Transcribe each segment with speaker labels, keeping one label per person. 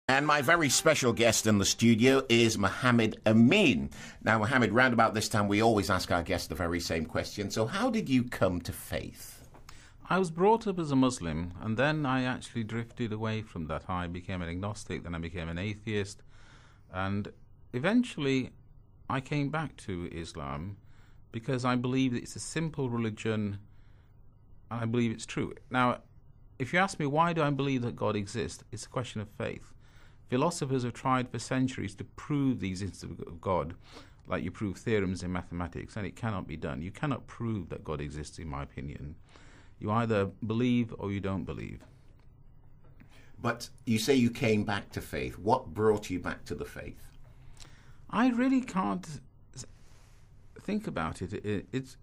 Speaker 1: And my very special guest in the studio is Mohammed Amin. Now, Mohammed, round about this time, we always ask our guests the very same question. So how did you come to faith?
Speaker 2: I was brought up as a Muslim, and then I actually drifted away from that. I became an agnostic, then I became an atheist, and eventually I came back to Islam because I believe it's a simple religion, and I believe it's true. Now, if you ask me why do I believe that God exists, it's a question of faith. Philosophers have tried for centuries to prove the existence of God, like you prove theorems in mathematics, and it cannot be done. You cannot prove that God exists, in my opinion. You either believe or you don't believe.
Speaker 1: But you say you came back to faith. What brought you back to the faith?
Speaker 2: I really can't think about it.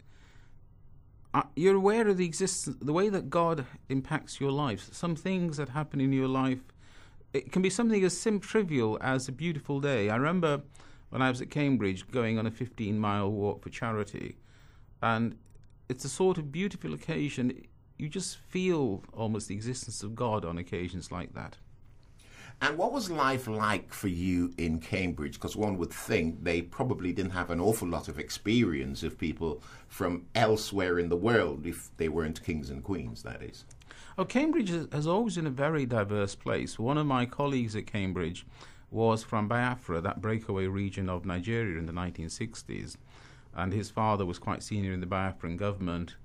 Speaker 2: You're aware of the existence, the way that God impacts your life. Some things that happen in your life, it can be something as trivial as a beautiful day. I remember when I was at Cambridge going on a 15-mile walk for charity, and it's a sort of beautiful occasion. You just feel almost the existence of God on occasions like that.
Speaker 1: And what was life like for you in Cambridge? Because one would think they probably didn't have an awful lot of experience of people from elsewhere in the world, if they weren't kings and queens, that is.
Speaker 2: Oh, Cambridge has always been a very diverse place. One of my colleagues at Cambridge was from Biafra, that breakaway region of Nigeria in the 1960s. And his father was quite senior in the Biafran government.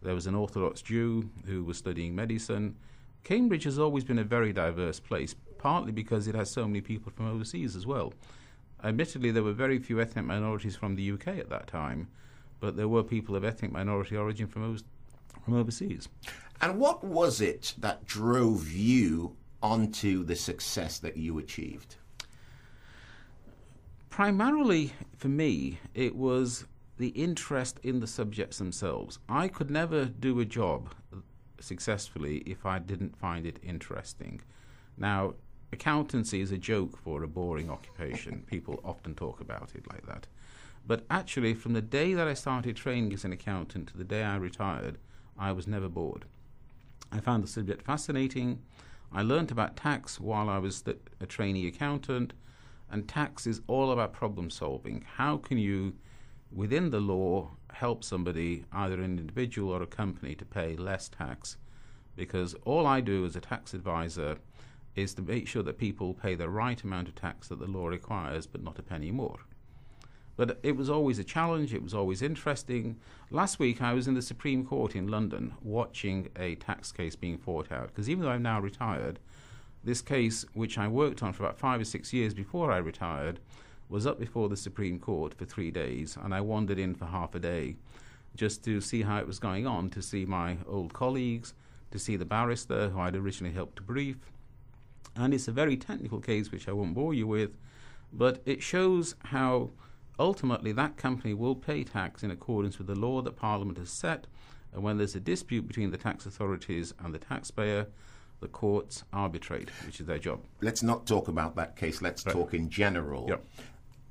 Speaker 2: There was an Orthodox Jew who was studying medicine. Cambridge has always been a very diverse place, partly because it has so many people from overseas as well. Admittedly, there were very few ethnic minorities from the UK at that time, but there were people of ethnic minority origin from overseas.
Speaker 1: And what was it that drove you onto the success that you achieved?
Speaker 2: Primarily, for me, it was the interest in the subjects themselves. I could never do a job successfully if I didn't find it interesting. Now, accountancy is a joke for a boring occupation. People often talk about it like that. But actually, from the day that I started training as an accountant to the day I retired, I was never bored. I found the subject fascinating. I learnt about tax while I was a trainee accountant, and tax is all about problem solving. How can you, within the law, help somebody, either an individual or a company, to pay less tax? Because all I do as a tax advisor is to make sure that people pay the right amount of tax that the law requires, but not a penny more. But it was always a challenge, it was always interesting. Last week I was in the Supreme Court in London watching a tax case being fought out, because even though I'm now retired, this case, which I worked on for about 5 or 6 years before I retired, was up before the Supreme Court for 3 days, and I wandered in for half a day just to see how it was going on, to see my old colleagues, to see the barrister who I'd originally helped to brief. And it's a very technical case which I won't bore you with, but it shows how ultimately that company will pay tax in accordance with the law that Parliament has set, and when there's a dispute between the tax authorities and the taxpayer, the courts arbitrate, which is their job.
Speaker 1: Let's not talk about that case, let's talk in general.
Speaker 2: Yep.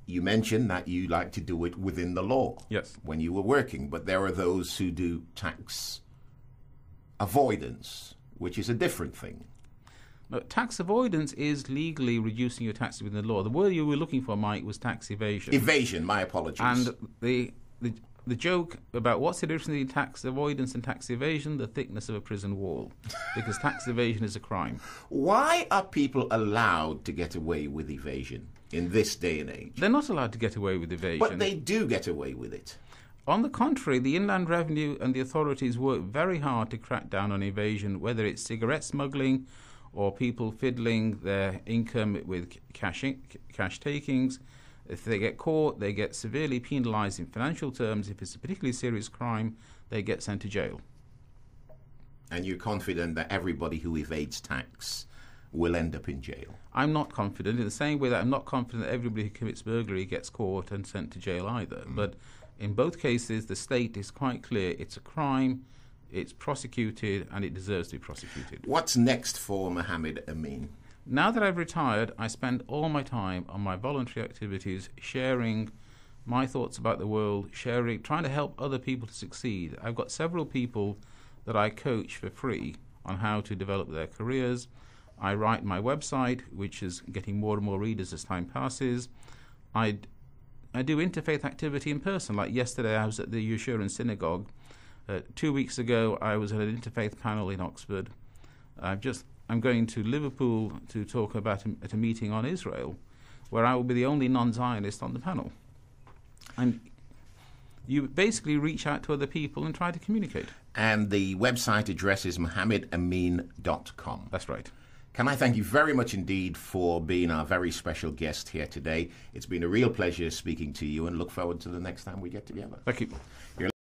Speaker 1: You mentioned that you like to do it within the law.
Speaker 2: Yes.
Speaker 1: When you were working, but there are those who do tax avoidance, which is a different thing.
Speaker 2: No, tax avoidance is legally reducing your taxes within the law. The word you were looking for, Mike, was tax evasion.
Speaker 1: Evasion, my apologies.
Speaker 2: And the joke about what's the difference between tax avoidance and tax evasion? The thickness of a prison wall. Because tax evasion is a crime.
Speaker 1: Why are people allowed to get away with evasion in this day and age?
Speaker 2: They're not allowed to get away with evasion.
Speaker 1: But they do get away with it.
Speaker 2: On the contrary, the Inland Revenue and the authorities work very hard to crack down on evasion, whether it's cigarette smuggling or people fiddling their income with cash takings. If they get caught, they get severely penalised in financial terms. If it's a particularly serious crime, they get sent to jail.
Speaker 1: And you're confident that everybody who evades tax will end up in jail?
Speaker 2: I'm not confident, in the same way that I'm not confident that everybody who commits burglary gets caught and sent to jail either. But in both cases, the state is quite clear it's a crime, it's prosecuted, and it deserves to be prosecuted.
Speaker 1: What's next for Mohammed Amin?
Speaker 2: Now that I've retired, I spend all my time on my voluntary activities, sharing my thoughts about the world, trying to help other people to succeed. I've got several people that I coach for free on how to develop their careers. I write my website, which is getting more and more readers as time passes. I do interfaith activity in person. Like yesterday, I was at the Yeshurun Synagogue. 2 weeks ago, I was at an interfaith panel in Oxford. I'm going to Liverpool to talk about at a meeting on Israel, where I will be the only non-Zionist on the panel. And you basically reach out to other people and try to communicate.
Speaker 1: And the website address is mohammedamin.com.
Speaker 2: That's right.
Speaker 1: Can I thank you very much indeed for being our very special guest here today. It's been a real pleasure speaking to you, and look forward to the next time we get together.
Speaker 2: Thank you.